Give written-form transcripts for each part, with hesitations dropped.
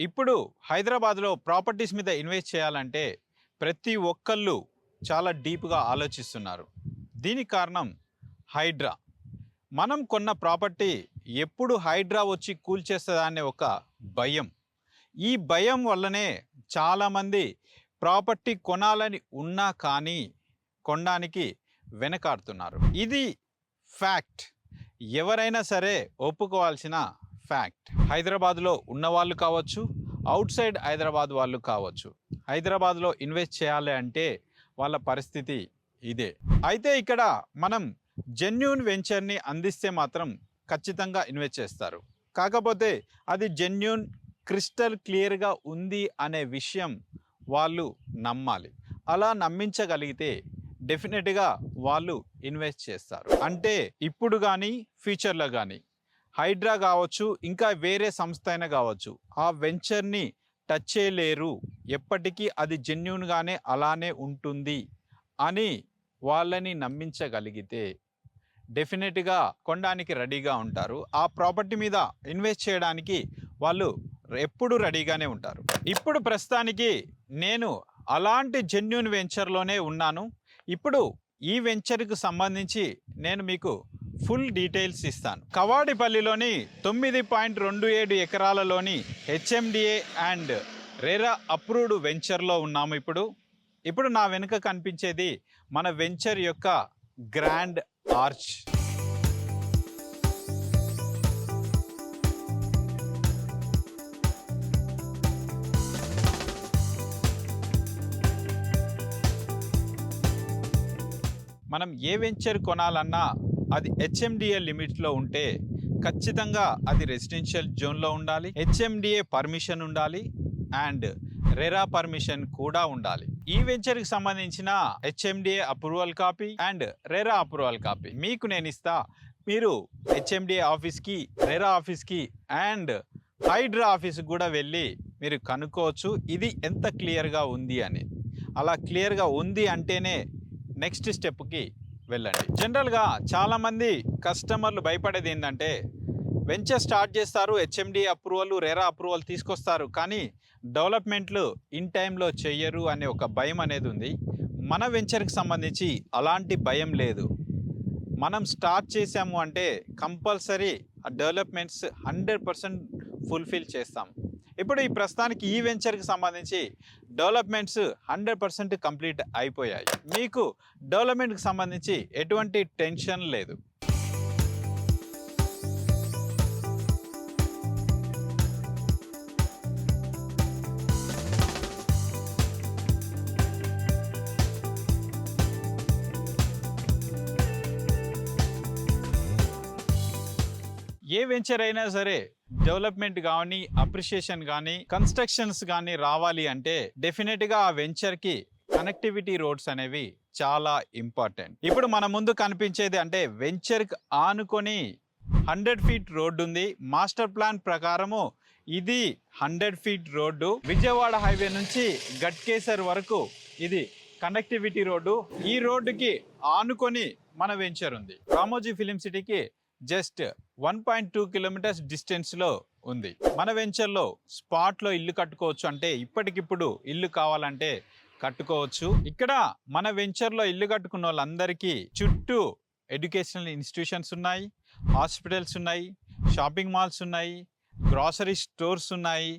ఇప్పుడు హైదరాబాద్‌లో ప్రాపర్టీస్ మీద ఇన్వెస్ట్ చేయాలంటే ప్రతి ఒక్కళ్ళు చాలా డీప్‌గా ఆలోచిస్తున్నారు. దీనికి కారణం హైడ్రా. మనం కొన్న ప్రాపర్టీ ఎప్పుడు హైడ్రా వచ్చి కూల్చేస్తదా అనే ఒక భయం. ఈ భయం వల్లనే చాలామంది ప్రాపర్టీ కొనాలని ఉన్నా కానీ కొనడానికి వెనకాడుతున్నారు. ఇది ఫ్యాక్ట్. ఎవరైనా సరే ఒప్పుకోవాల్సిన ఫ్యాక్ట్. హైదరాబాద్‌లో ఉన్నవాళ్ళు కావచ్చు, ఔట్ సైడ్ హైదరాబాద్ వాళ్ళు కావచ్చు. హైదరాబాద్‌లో ఇన్వెస్ట్ చేయాలి అంటే వాళ్ళ పరిస్థితి ఇదే. అయితే ఇక్కడ మనం జెన్యూన్ వెంచర్‌ని అందిస్తే మాత్రం ఖచ్చితంగా ఇన్వెస్ట్ చేస్తారు. కాకపోతే అది జెన్యూన్ క్రిస్టల్ క్లియర్‌గా ఉంది అనే విషయం వాళ్ళు నమ్మాలి. అలా నమ్మించగలిగితే డెఫినెట్‌గా వాళ్ళు ఇన్వెస్ట్ చేస్తారు. అంటే ఇప్పుడు గానీ, ఫ్యూచర్‌లో గానీ హైడ్రా కావచ్చు, ఇంకా వేరే సంస్థ అయినా కావచ్చు, ఆ వెంచర్‌ని టచ్ చేయలేరు. ఎప్పటికీ అది జెన్యూన్‌గానే అలానే ఉంటుంది అని వాళ్ళని నమ్మించగలిగితే డెఫినెట్‌గా కొనడానికి రెడీగా ఉంటారు. ఆ ప్రాపర్టీ మీద ఇన్వెస్ట్ చేయడానికి వాళ్ళు ఎప్పుడు రెడీగానే ఉంటారు. ఇప్పుడు ప్రస్తుతానికి నేను అలాంటి జెన్యూన్ వెంచర్‌లోనే ఉన్నాను. ఇప్పుడు ఈ వెంచర్‌కి సంబంధించి నేను మీకు ఫుల్ డీటెయిల్స్ ఇస్తాను. కవాడిపల్లిలోని 9.27 ఎకరాలలోని హెచ్ఎండిఏ అండ్ రెరా అప్రూవ్డ్ వెంచర్‌లో ఉన్నాము ఇప్పుడు. ఇప్పుడు నా వెనుక కనిపించేది మన వెంచర్ యొక్క గ్రాండ్ ఆర్చ్. మనం ఏ వెంచర్ కొనాలన్నా అది హెచ్ఎండిఏ లిమిట్స్లో ఉంటే ఖచ్చితంగా అది రెసిడెన్షియల్ జోన్లో ఉండాలి, హెచ్ఎండిఏ పర్మిషన్ ఉండాలి అండ్ రెరా పర్మిషన్ కూడా ఉండాలి. ఈ వెంచర్కి సంబంధించిన HMDA approval copy and RERA approval copy మీకు నేను ఇస్తా. మీరు హెచ్ఎండిఏ ఆఫీస్కి, రెరా ఆఫీస్కి అండ్ హైడ్రా ఆఫీస్కి కూడా వెళ్ళి మీరు కనుక్కోవచ్చు ఇది ఎంత క్లియర్గా ఉంది అని. అలా క్లియర్గా ఉంది అంటేనే నెక్స్ట్ స్టెప్కి వెళ్ళండి. జనరల్గా చాలామంది కస్టమర్లు భయపడేది ఏంటంటే వెంచర్ స్టార్ట్ చేస్తారు, హెచ్ఎండి అప్రూవల్, రెరా అప్రూవల్ తీసుకొస్తారు, కానీ డెవలప్మెంట్లు ఇన్ టైంలో చెయ్యరు అనే ఒక భయం అనేది ఉంది. మన వెంచర్కి సంబంధించి అలాంటి భయం లేదు. మనం స్టార్ట్ చేసాము అంటే కంపల్సరీ ఆ డెవలప్మెంట్స్ 100% ఫుల్ఫిల్ చేస్తాం. ఇప్పుడు ఈ ప్రస్తుతానికి ఈ వెంచర్కి సంబంధించి డెవలప్మెంట్స్ 100% కంప్లీట్ అయిపోయాయి. మీకు డెవలప్మెంట్కి సంబంధించి ఎటువంటి టెన్షన్ లేదు. ఏ వెంచర్ అయినా సరే డెవలప్మెంట్ కానీ, అప్రిషియేషన్ కానీ, కన్స్ట్రక్షన్స్ కానీ రావాలి అంటే డెఫినెట్గా ఆ వెంచర్కి కనెక్టివిటీ రోడ్స్ అనేవి చాలా ఇంపార్టెంట్. ఇప్పుడు మన ముందు కనిపించేది అంటే వెంచర్కి ఆనుకొని 100 ఫీట్ రోడ్డు ఉంది. మాస్టర్ ప్లాన్ ప్రకారము ఇది 100 ఫీట్ రోడ్డు. విజయవాడ హైవే నుంచి గట్కేసర్ వరకు ఇది కనెక్టివిటీ రోడ్డు. ఈ రోడ్డుకి ఆనుకొని మన వెంచర్ ఉంది. రామోజీ ఫిలిం సిటీకి జస్ట్ 1.2 కిలోమీటర్స్ డిస్టెన్స్లో ఉంది. మన వెంచర్లో స్పాట్లో ఇల్లు కట్టుకోవచ్చు. అంటే ఇప్పటికిప్పుడు ఇల్లు కావాలంటే కట్టుకోవచ్చు. ఇక్కడ మన వెంచర్లో ఇల్లు కట్టుకున్న వాళ్ళందరికీ చుట్టూ ఎడ్యుకేషనల్ ఇన్స్టిట్యూషన్స్ ఉన్నాయి, హాస్పిటల్స్ ఉన్నాయి, షాపింగ్ మాల్స్ ఉన్నాయి, గ్రాసరీ స్టోర్స్ ఉన్నాయి,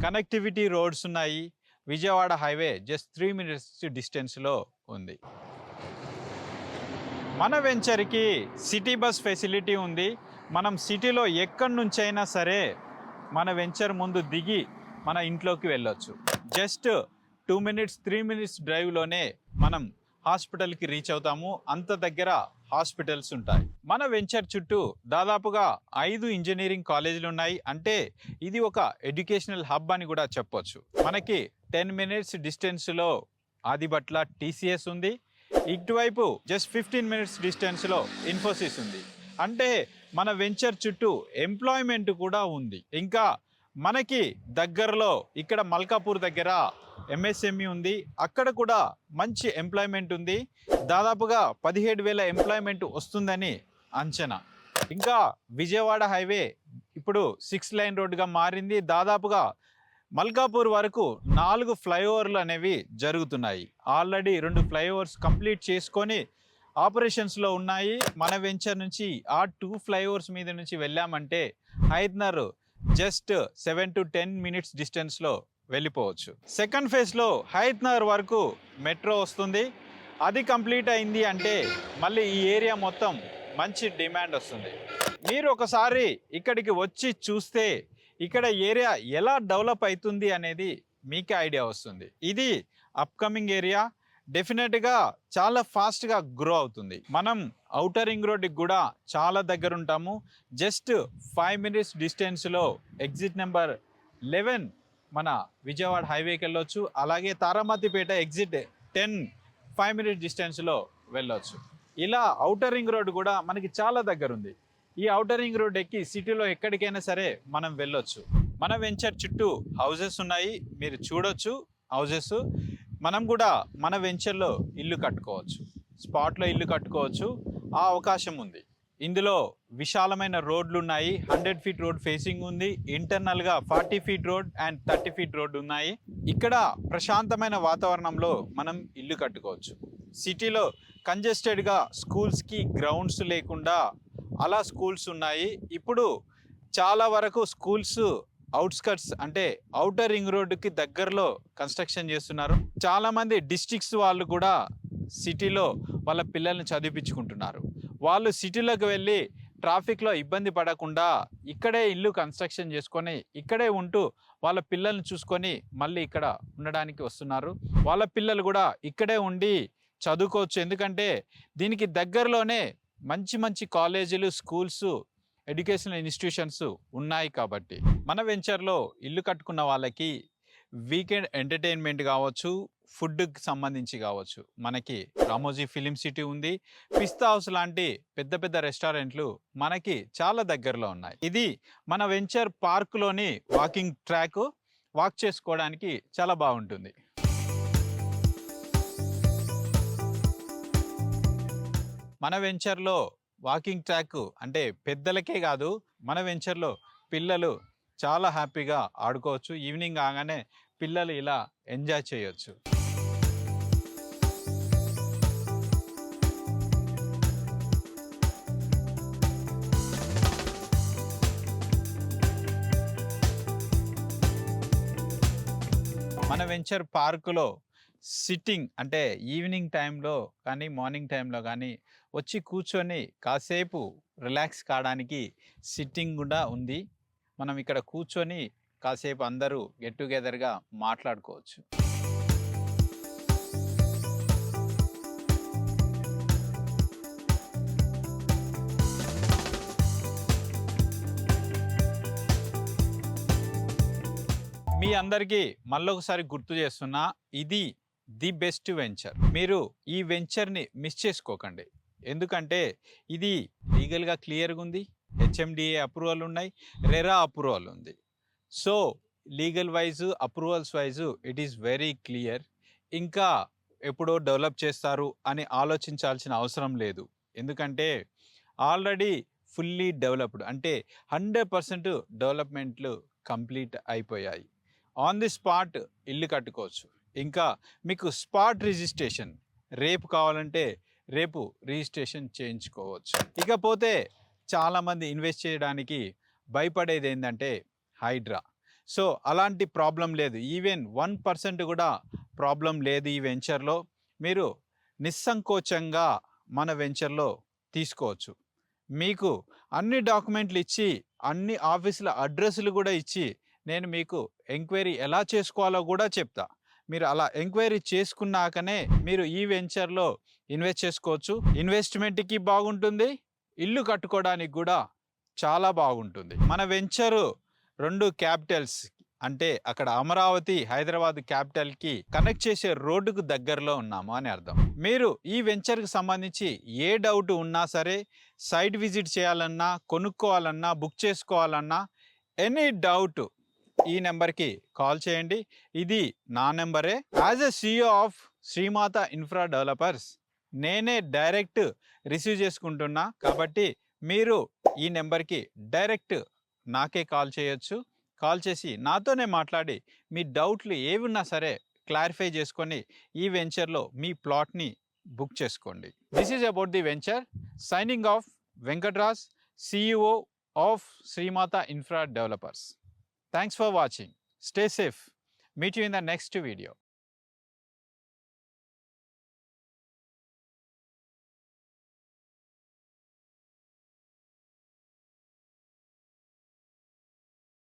కనెక్టివిటీ రోడ్స్ ఉన్నాయి. విజయవాడ హైవే జస్ట్ 3 మినిట్స్ డిస్టెన్స్లో ఉంది. మన వెంచర్కి సిటీ బస్ ఫెసిలిటీ ఉంది. మనం సిటీలో ఎక్కడి నుంచైనా సరే మన వెంచర్ ముందు దిగి మన ఇంట్లోకి వెళ్ళొచ్చు. జస్ట్ 2 మినిట్స్ 3 మినిట్స్ డ్రైవ్లోనే మనం హాస్పిటల్కి రీచ్ అవుతాము. అంత దగ్గర హాస్పిటల్స్ ఉంటాయి. మన వెంచర్ చుట్టూ దాదాపుగా 5 ఇంజనీరింగ్ కాలేజీలు ఉన్నాయి. అంటే ఇది ఒక ఎడ్యుకేషనల్ హబ్ అని కూడా చెప్పొచ్చు. మనకి 10 మినిట్స్ డిస్టెన్స్లో ఆదిబట్ల టీసీఎస్ ఉంది. ఇటువైపు జస్ట్ 15 మినిట్స్ డిస్టెన్స్లో ఇన్ఫోసిస్ ఉంది. అంటే మన వెంచర్ చుట్టూ ఎంప్లాయ్మెంట్ కూడా ఉంది. ఇంకా మనకి దగ్గరలో ఇక్కడ మల్కాపూర్ దగ్గర ఎంఎస్ఎంఈ ఉంది. అక్కడ కూడా మంచి ఎంప్లాయ్మెంట్ ఉంది. దాదాపుగా 17,000 ఎంప్లాయ్మెంట్ వస్తుందని అంచనా. ఇంకా విజయవాడ హైవే ఇప్పుడు 6 లైన్ రోడ్డుగా మారింది. దాదాపుగా మల్కాపూర్ వరకు 4 ఫ్లైఓవర్లు అనేవి జరుగుతున్నాయి. ఆల్రెడీ 2 ఫ్లైఓవర్స్ కంప్లీట్ చేసుకొని ఆపరేషన్స్‌లో ఉన్నాయి. మన వెంచర్ నుంచి ఆ 2 ఫ్లైఓవర్స్ మీద నుంచి వెళ్ళామంటే హైద్నర్ జస్ట్ 7-10 మినిట్స్ డిస్టెన్స్‌లో వెళ్ళిపోవచ్చు. సెకండ్ ఫేజ్‌లో హైద్నర్ వరకు మెట్రో వస్తుంది. అది కంప్లీట్ అయింది అంటే మళ్ళీ ఈ ఏరియా మొత్తం మంచి డిమాండ్ వస్తుంది. మీరు ఒకసారి ఇక్కడికి వచ్చి చూస్తే ఇక్కడ ఏరియా ఎలా డెవలప్ అవుతుంది అనేది మీకే ఐడియా వస్తుంది. ఇది అప్కమింగ్ ఏరియా, డెఫినెట్గా చాలా ఫాస్ట్గా గ్రో అవుతుంది. మనం ఔటర్ రింగ్ రోడ్కి కూడా చాలా దగ్గర ఉంటాము. జస్ట్ 5 మినిట్స్ డిస్టెన్స్లో ఎగ్జిట్ నెంబర్ 11 మన విజయవాడ హైవేకి వెళ్ళొచ్చు. అలాగే తారామతిపేట ఎగ్జిట్ 10 5 మినిట్స్ డిస్టెన్స్లో వెళ్ళొచ్చు. ఇలా ఔటర్ రింగ్ రోడ్ కూడా మనకి చాలా దగ్గర ఉంది. ఈ ఔటర్ రింగ్ రోడ్ ఎక్కి సిటీలో ఎక్కడికైనా సరే మనం వెళ్ళొచ్చు. మన వెంచర్ చుట్టూ హౌజెస్ ఉన్నాయి, మీరు చూడొచ్చు హౌజెస్. మనం కూడా మన వెంచర్లో ఇల్లు కట్టుకోవచ్చు, స్పాట్లో ఇల్లు కట్టుకోవచ్చు, ఆ అవకాశం ఉంది. ఇందులో విశాలమైన రోడ్లు ఉన్నాయి. 100 ఫీట్ రోడ్ ఫేసింగ్ ఉంది. ఇంటర్నల్గా 40 feet road and 30 feet road ఉన్నాయి. ఇక్కడ ప్రశాంతమైన వాతావరణంలో మనం ఇల్లు కట్టుకోవచ్చు. సిటీలో కంజెస్టెడ్గా స్కూల్స్కి గ్రౌండ్స్ లేకుండా అలా స్కూల్స్ ఉన్నాయి. ఇప్పుడు చాలా వరకు స్కూల్స్ అవుట్స్కట్స్ అంటే ఔటర్ రింగ్ రోడ్డుకి దగ్గరలో కన్స్ట్రక్షన్ చేస్తున్నారు. చాలామంది డిస్ట్రిక్ట్స్ వాళ్ళు కూడా సిటీలో వాళ్ళ పిల్లల్ని చదివించుకుంటున్నారు. వాళ్ళు సిటీలోకి వెళ్ళి ట్రాఫిక్లో ఇబ్బంది పడకుండా ఇక్కడే ఇల్లు కన్స్ట్రక్షన్ చేసుకొని ఇక్కడే ఉంటూ వాళ్ళ పిల్లల్ని చూసుకొని మళ్ళీ ఇక్కడ ఉండడానికి వస్తున్నారు. వాళ్ళ పిల్లలు కూడా ఇక్కడే ఉండి చదువుకోవచ్చు. ఎందుకంటే దీనికి దగ్గరలోనే మంచి మంచి కాలేజీలు, స్కూల్స్, ఎడ్యుకేషనల్ ఇన్స్టిట్యూషన్స్ ఉన్నాయి. కాబట్టి మన వెంచర్లో ఇల్లు కట్టుకున్న వాళ్ళకి వీకెండ్ ఎంటర్టైన్మెంట్ కావచ్చు, ఫుడ్కి సంబంధించి కావచ్చు, మనకి రామోజీ ఫిలిం సిటీ ఉంది, పిస్తా హౌస్ లాంటి పెద్ద పెద్ద రెస్టారెంట్లు మనకి చాలా దగ్గరలో ఉన్నాయి. ఇది మన వెంచర్ పార్క్లోని వాకింగ్ ట్రాక్. వాక్ చేసుకోవడానికి చాలా బాగుంటుంది. మన వెంచర్లో వాకింగ్ ట్రాక్ అంటే పెద్దలకే కాదు, మన వెంచర్లో పిల్లలు చాలా హ్యాపీగా ఆడుకోవచ్చు. ఈవినింగ్ కాగానే పిల్లలు ఇలా ఎంజాయ్ చేయొచ్చు. మన వెంచర్ పార్కులో సిట్టింగ్ అంటే ఈవినింగ్ టైంలో కానీ మార్నింగ్ టైంలో కానీ వచ్చి కూర్చొని కాసేపు రిలాక్స్ కావడానికి సిట్టింగ్ కూడా ఉంది. మనం ఇక్కడ కూర్చొని కాసేపు అందరూ గెట్ టుగెదర్గా మాట్లాడుకోవచ్చు. మీ అందరికీ మళ్ళొకసారి గుర్తు చేస్తున్నా, ఇది ది బెస్ట్ వెంచర్. మీరు ఈ వెంచర్ని మిస్ చేసుకోకండి. ఎందుకంటే ఇది లీగల్గా క్లియర్గా ఉంది, హెచ్ఎండిఏ అప్రూవల్ ఉన్నాయి, రెరా అప్రూవల్ ఉంది. So legal wise, approvals wise it is very clear. ఇంకా ఎప్పుడో డెవలప్ చేస్తారు అని ఆలోచించాల్సిన అవసరం లేదు. ఎందుకంటే ఆల్రెడీ ఫుల్లీ డెవలప్డ్ అంటే 100% డెవలప్మెంట్లు కంప్లీట్ అయిపోయాయి. ఆన్ ది స్పాట్ ఇల్లు కట్టుకోవచ్చు. ఇంకా మీకు స్పాట్ రిజిస్ట్రేషన్ రేపు కావాలంటే రేపు రిజిస్ట్రేషన్ చేయించుకోవచ్చు. ఇకపోతే చాలామంది ఇన్వెస్ట్ చేయడానికి భయపడేది ఏంటంటే హైడ్రా. సో అలాంటి ప్రాబ్లం లేదు, ఈవెన్ 1% కూడా ప్రాబ్లం లేదు ఈ వెంచర్లో. మీరు నిస్సంకోచంగా మన వెంచర్లో తీసుకోవచ్చు. మీకు అన్ని డాక్యుమెంట్లు ఇచ్చి, అన్ని ఆఫీసుల అడ్రస్లు కూడా ఇచ్చి, నేను మీకు ఎంక్వైరీ ఎలా చేసుకోవాలో కూడా చెప్తా. మీరు అలా ఎంక్వైరీ చేసుకున్నాకనే మీరు ఈ వెంచర్లో ఇన్వెస్ట్ చేసుకోవచ్చు. ఇన్వెస్ట్మెంట్కి బాగుంటుంది, ఇల్లు కట్టుకోవడానికి కూడా చాలా బాగుంటుంది. మన వెంచరు 2 క్యాపిటల్స్ అంటే అక్కడ అమరావతి, హైదరాబాద్ క్యాపిటల్కి కనెక్ట్ చేసే రోడ్డుకు దగ్గరలో ఉన్నాము అని అర్థం. మీరు ఈ వెంచర్కి సంబంధించి ఏ డౌట్ ఉన్నా సరే, సైట్ విజిట్ చేయాలన్నా, కొనుక్కోవాలన్నా, బుక్ చేసుకోవాలన్నా, ఎనీ డౌట్ ఈ నెంబర్కి కాల్ చేయండి. ఇది నా నెంబరే. As a CEO of Srimata infra developers నేనే డైరెక్ట్ రిసీవ్ చేసుకుంటున్నా. కాబట్టి మీరు ఈ నెంబర్కి డైరెక్ట్ నాకే కాల్ చేయొచ్చు. కాల్ చేసి నాతోనే మాట్లాడి మీ డౌట్లు ఏవి ఉన్నా సరే క్లారిఫై చేసుకొని ఈ వెంచర్లో మీ ప్లాట్ని బుక్ చేసుకోండి. This is about the venture. Signing off, Venkatraj, CEO of Srimata Infra Developers. Thanks for watching. Stay safe. Meet you in the next video.